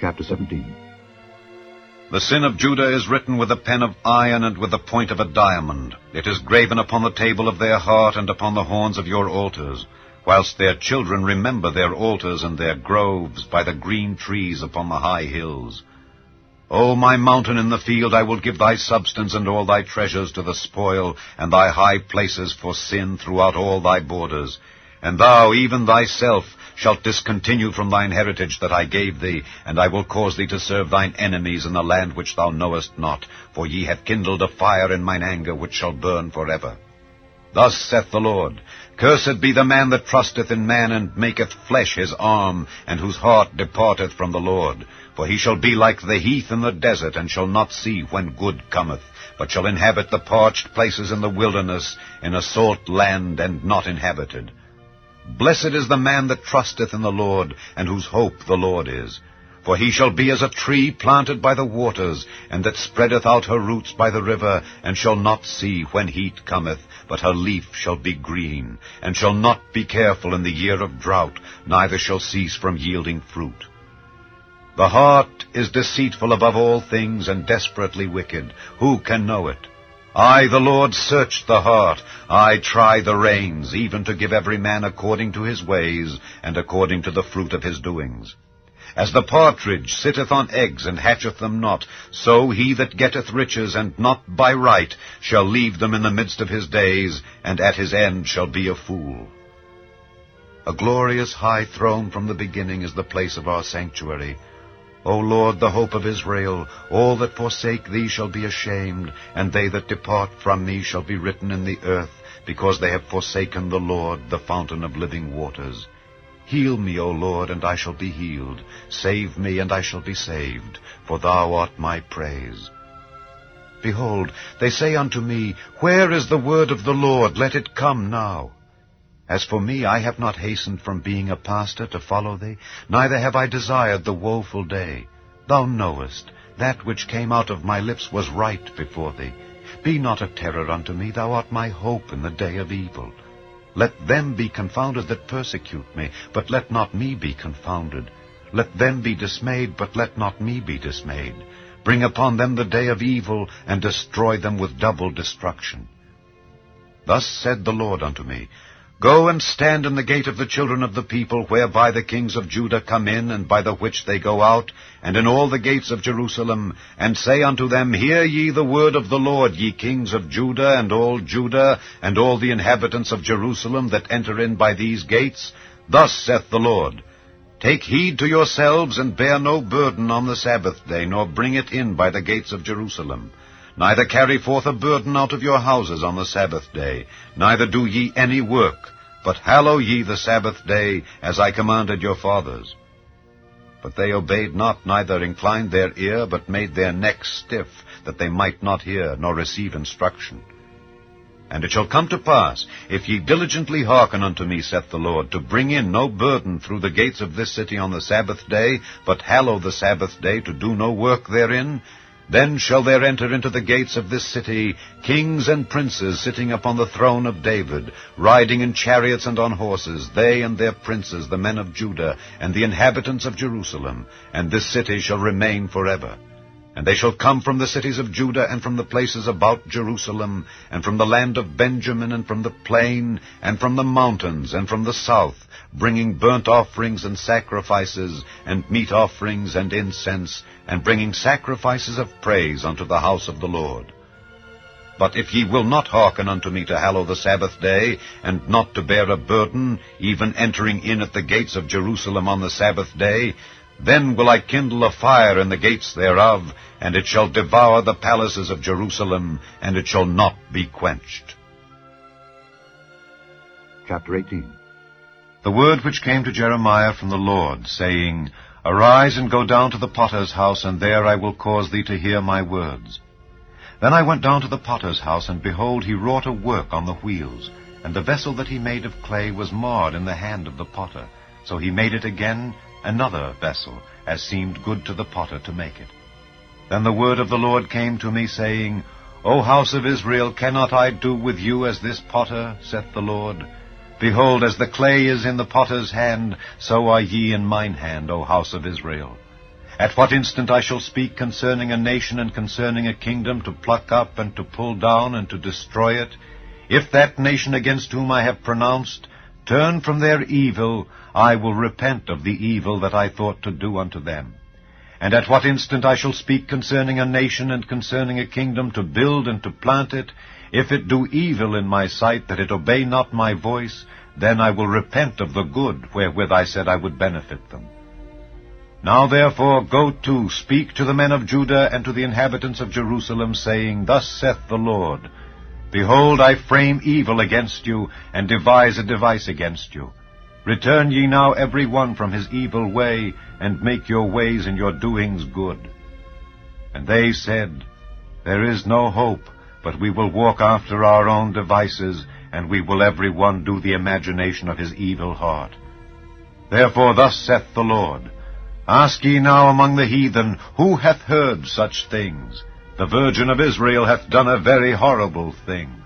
Chapter 17. The sin of Judah is written with a pen of iron and with the point of a diamond. It is graven upon the table of their heart and upon the horns of your altars, whilst their children remember their altars and their groves by the green trees upon the high hills. O my mountain in the field, I will give thy substance and all thy treasures to the spoil, and thy high places for sin throughout all thy borders. And thou, even thyself, shalt discontinue from thine heritage that I gave thee, and I will cause thee to serve thine enemies in the land which thou knowest not, for ye have kindled a fire in mine anger which shall burn forever. Thus saith the Lord, Cursed be the man that trusteth in man, and maketh flesh his arm, and whose heart departeth from the Lord. For he shall be like the heath in the desert, and shall not see when good cometh, but shall inhabit the parched places in the wilderness, in a salt land and not inhabited. Blessed is the man that trusteth in the Lord, and whose hope the Lord is. For he shall be as a tree planted by the waters, and that spreadeth out her roots by the river, and shall not see when heat cometh, but her leaf shall be green, and shall not be careful in the year of drought, neither shall cease from yielding fruit. The heart is deceitful above all things, and desperately wicked. Who can know it? I, the Lord, search the heart. I try the reins, even to give every man according to his ways, and according to the fruit of his doings. As the partridge sitteth on eggs, and hatcheth them not, so he that getteth riches, and not by right, shall leave them in the midst of his days, and at his end shall be a fool. A glorious high throne from the beginning is the place of our sanctuary. O Lord, the hope of Israel, all that forsake thee shall be ashamed, and they that depart from thee shall be written in the earth, because they have forsaken the Lord, the fountain of living waters. Heal me, O Lord, and I shall be healed. Save me, and I shall be saved, for thou art my praise. Behold, they say unto me, Where is the word of the Lord? Let it come now. As for me, I have not hastened from being a pastor to follow thee, neither have I desired the woeful day. Thou knowest, that which came out of my lips was right before thee. Be not a terror unto me, thou art my hope in the day of evil. Let them be confounded that persecute me, but let not me be confounded. Let them be dismayed, but let not me be dismayed. Bring upon them the day of evil, and destroy them with double destruction. Thus said the Lord unto me, Go and stand in the gate of the children of the people, whereby the kings of Judah come in, and by the which they go out, and in all the gates of Jerusalem, and say unto them, Hear ye the word of the Lord, ye kings of Judah, and all the inhabitants of Jerusalem that enter in by these gates. Thus saith the Lord, Take heed to yourselves, and bear no burden on the Sabbath day, nor bring it in by the gates of Jerusalem. Neither carry forth a burden out of your houses on the Sabbath day, neither do ye any work, but hallow ye the Sabbath day, as I commanded your fathers. But they obeyed not, neither inclined their ear, but made their necks stiff, that they might not hear, nor receive instruction. And it shall come to pass, if ye diligently hearken unto me, saith the Lord, to bring in no burden through the gates of this city on the Sabbath day, but hallow the Sabbath day, to do no work therein, then shall there enter into the gates of this city kings and princes sitting upon the throne of David, riding in chariots and on horses, they and their princes, the men of Judah, and the inhabitants of Jerusalem, and this city shall remain forever. And they shall come from the cities of Judah, and from the places about Jerusalem, and from the land of Benjamin, and from the plain, and from the mountains, and from the south, bringing burnt offerings and sacrifices, and meat offerings and incense, and bringing sacrifices of praise unto the house of the Lord. But if ye will not hearken unto me to hallow the Sabbath day, and not to bear a burden, even entering in at the gates of Jerusalem on the Sabbath day, then will I kindle a fire in the gates thereof, and it shall devour the palaces of Jerusalem, and it shall not be quenched. Chapter 18. The word which came to Jeremiah from the Lord, saying, Arise and go down to the potter's house, and there I will cause thee to hear my words. Then I went down to the potter's house, and behold, he wrought a work on the wheels, and the vessel that he made of clay was marred in the hand of the potter. So he made it again another vessel, as seemed good to the potter to make it. Then the word of the Lord came to me, saying, O house of Israel, cannot I do with you as this potter, saith the Lord? Behold, as the clay is in the potter's hand, so are ye in mine hand, O house of Israel. At what instant I shall speak concerning a nation and concerning a kingdom, to pluck up and to pull down and to destroy it, if that nation against whom I have pronounced turn from their evil, I will repent of the evil that I thought to do unto them. And at what instant I shall speak concerning a nation and concerning a kingdom, to build and to plant it, if it do evil in my sight, that it obey not my voice, then I will repent of the good wherewith I said I would benefit them. Now therefore go to, speak to the men of Judah and to the inhabitants of Jerusalem, saying, Thus saith the Lord, Behold, I frame evil against you, and devise a device against you. Return ye now every one from his evil way, and make your ways and your doings good. And they said, There is no hope, but we will walk after our own devices, and we will every one do the imagination of his evil heart. Therefore thus saith the Lord, Ask ye now among the heathen, who hath heard such things? The Virgin of Israel hath done a very horrible thing.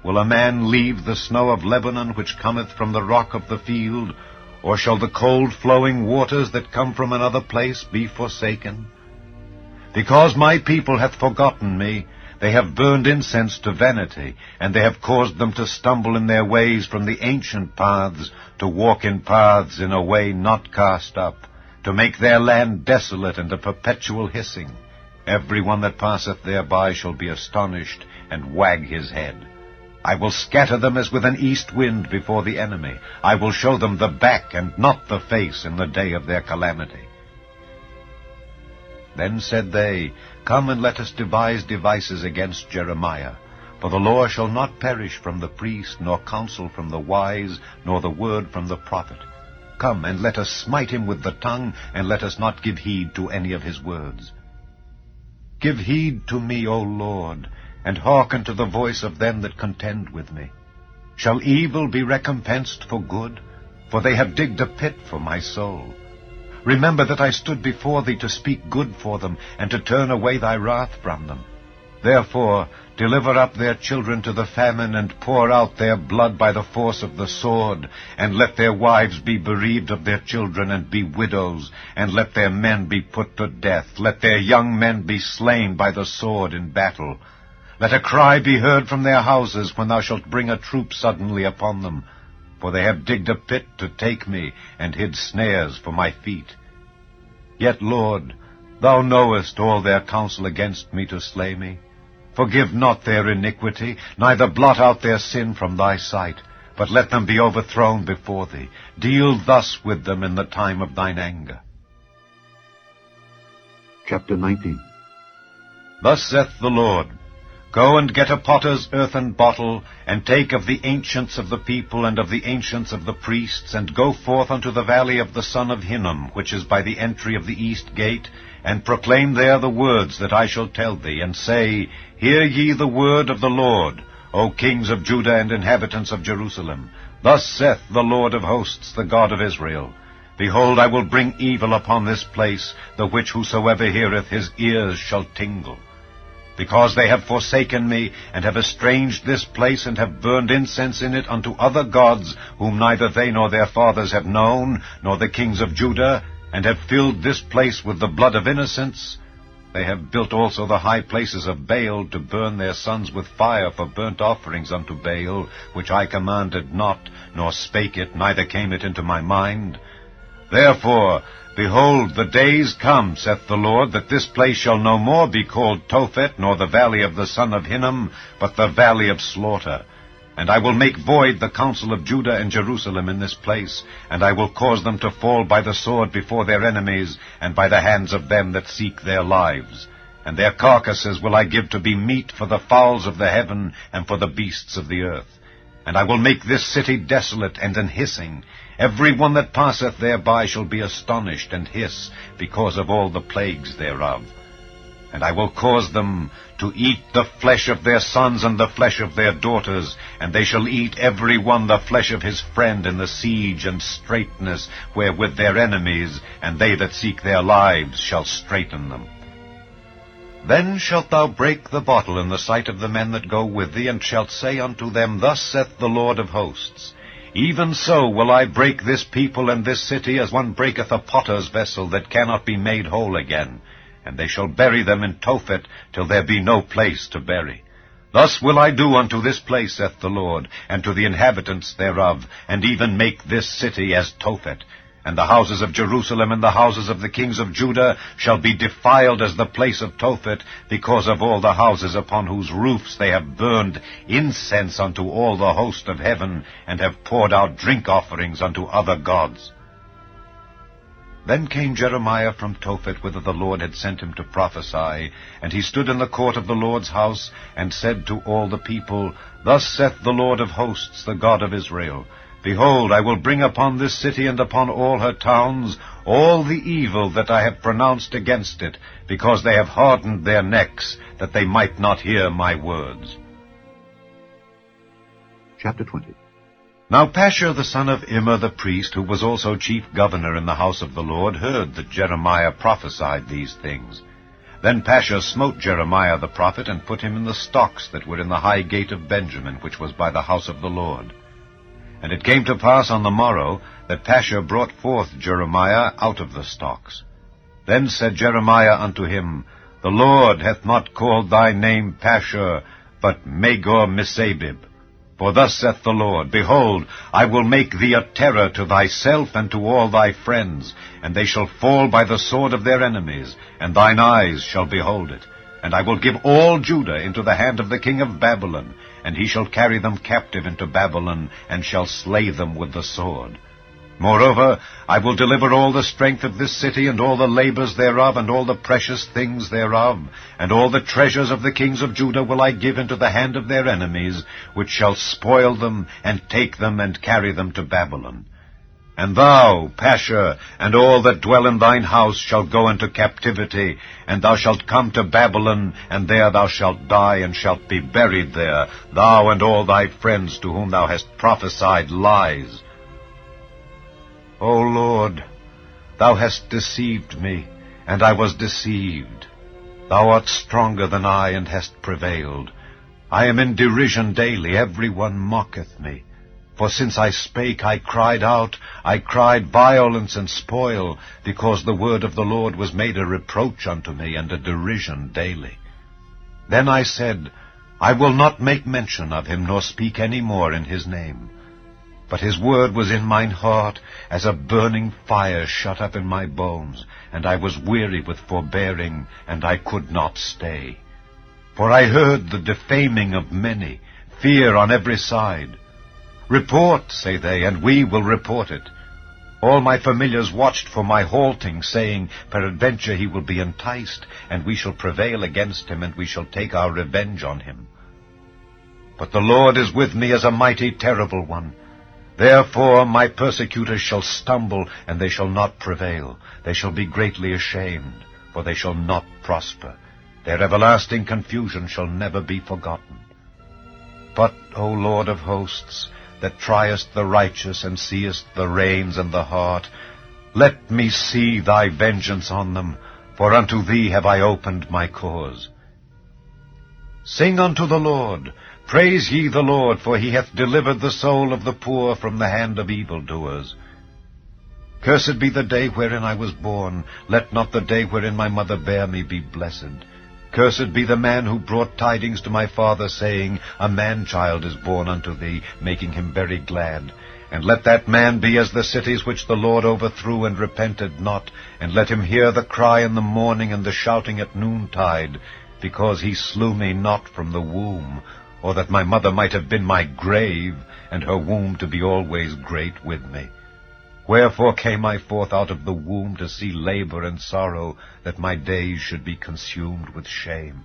Will a man leave the snow of Lebanon, which cometh from the rock of the field? Or shall the cold flowing waters that come from another place be forsaken? Because my people hath forgotten me, they have burned incense to vanity, and they have caused them to stumble in their ways from the ancient paths, to walk in paths in a way not cast up, to make their land desolate and a perpetual hissing. Every one that passeth thereby shall be astonished, and wag his head. I will scatter them as with an east wind before the enemy. I will show them the back and not the face in the day of their calamity. Then said they, Come and let us devise devices against Jeremiah. For the law shall not perish from the priest, nor counsel from the wise, nor the word from the prophet. Come and let us smite him with the tongue, and let us not give heed to any of his words. Give heed to me, O Lord, and hearken to the voice of them that contend with me. Shall evil be recompensed for good? For they have digged a pit for my soul. Remember that I stood before thee to speak good for them, and to turn away thy wrath from them. Therefore deliver up their children to the famine, and pour out their blood by the force of the sword, and let their wives be bereaved of their children, and be widows, and let their men be put to death. Let their young men be slain by the sword in battle. Let a cry be heard from their houses when thou shalt bring a troop suddenly upon them. For they have digged a pit to take me, and hid snares for my feet. Yet, Lord, thou knowest all their counsel against me to slay me. Forgive not their iniquity, neither blot out their sin from thy sight, but let them be overthrown before thee. Deal thus with them in the time of thine anger. Chapter 19. Thus saith the Lord, Go and get a potter's earthen bottle, and take of the ancients of the people and of the ancients of the priests, and go forth unto the valley of the son of Hinnom, which is by the entry of the east gate, and proclaim there the words that I shall tell thee, and say, Hear ye the word of the Lord, O kings of Judah and inhabitants of Jerusalem. Thus saith the Lord of hosts, the God of Israel, Behold, I will bring evil upon this place, the which whosoever heareth his ears shall tingle. Because they have forsaken me, and have estranged this place, and have burned incense in it unto other gods, whom neither they nor their fathers have known, nor the kings of Judah, and have filled this place with the blood of innocents. They have built also the high places of Baal, to burn their sons with fire for burnt offerings unto Baal, which I commanded not, nor spake it, neither came it into my mind. Therefore, behold, the days come, saith the Lord, that this place shall no more be called Tophet, nor the valley of the son of Hinnom, but the valley of slaughter. And I will make void the counsel of Judah and Jerusalem in this place, and I will cause them to fall by the sword before their enemies, and by the hands of them that seek their lives. And their carcasses will I give to be meat for the fowls of the heaven, and for the beasts of the earth. And I will make this city desolate and an hissing. Every one that passeth thereby shall be astonished and hiss, because of all the plagues thereof. And I will cause them to eat the flesh of their sons and the flesh of their daughters, and they shall eat every one the flesh of his friend in the siege and straitness wherewith their enemies, and they that seek their lives, shall straiten them. Then shalt thou break the bottle in the sight of the men that go with thee, and shalt say unto them, Thus saith the Lord of hosts, even so will I break this people and this city as one breaketh a potter's vessel that cannot be made whole again. And they shall bury them in Tophet till there be no place to bury. Thus will I do unto this place, saith the Lord, and to the inhabitants thereof, and even make this city as Tophet. And the houses of Jerusalem and the houses of the kings of Judah shall be defiled as the place of Tophet, because of all the houses upon whose roofs they have burned incense unto all the host of heaven, and have poured out drink offerings unto other gods. Then came Jeremiah from Tophet, whither the Lord had sent him to prophesy, and he stood in the court of the Lord's house, and said to all the people, Thus saith the Lord of hosts, the God of Israel, Behold, I will bring upon this city and upon all her towns all the evil that I have pronounced against it, because they have hardened their necks, that they might not hear my words. Chapter 20. Now Pashur the son of Immer the priest, who was also chief governor in the house of the Lord, heard that Jeremiah prophesied these things. Then Pashur smote Jeremiah the prophet, and put him in the stocks that were in the high gate of Benjamin, which was by the house of the Lord. And it came to pass on the morrow that Pashur brought forth Jeremiah out of the stocks. Then said Jeremiah unto him, The Lord hath not called thy name Pashur, but Magor-Missabib. For thus saith the Lord, Behold, I will make thee a terror to thyself and to all thy friends, and they shall fall by the sword of their enemies, and thine eyes shall behold it. And I will give all Judah into the hand of the king of Babylon, and he shall carry them captive into Babylon, and shall slay them with the sword. Moreover, I will deliver all the strength of this city, and all the labors thereof, and all the precious things thereof, and all the treasures of the kings of Judah will I give into the hand of their enemies, which shall spoil them, and take them, and carry them to Babylon. And thou, Pashur, and all that dwell in thine house shall go into captivity, and thou shalt come to Babylon, and there thou shalt die, and shalt be buried there, thou and all thy friends to whom thou hast prophesied lies. O Lord, thou hast deceived me, and I was deceived. Thou art stronger than I, and hast prevailed. I am in derision daily, every one mocketh me. For since I spake, I cried out, I cried violence and spoil, because the word of the Lord was made a reproach unto me, and a derision daily. Then I said, I will not make mention of him, nor speak any more in his name. But his word was in mine heart, as a burning fire shut up in my bones, and I was weary with forbearing, and I could not stay. For I heard the defaming of many, fear on every side. Report, say they, and we will report it. All my familiars watched for my halting, saying, Peradventure he will be enticed, and we shall prevail against him, and we shall take our revenge on him. But the Lord is with me as a mighty terrible one. Therefore my persecutors shall stumble, and they shall not prevail. They shall be greatly ashamed, for they shall not prosper. Their everlasting confusion shall never be forgotten. But, O Lord of hosts, that triest the righteous, and seest the reins and the heart, let me see thy vengeance on them, for unto thee have I opened my cause. Sing unto the Lord, praise ye the Lord, for he hath delivered the soul of the poor from the hand of evildoers. Cursed be the day wherein I was born, let not the day wherein my mother bare me be blessed. Cursed be the man who brought tidings to my father, saying, A man-child is born unto thee, making him very glad. And let that man be as the cities which the Lord overthrew and repented not, and let him hear the cry in the morning and the shouting at noontide, because he slew me not from the womb, or that my mother might have been my grave, and her womb to be always great with me. Wherefore came I forth out of the womb to see labor and sorrow, that my days should be consumed with shame.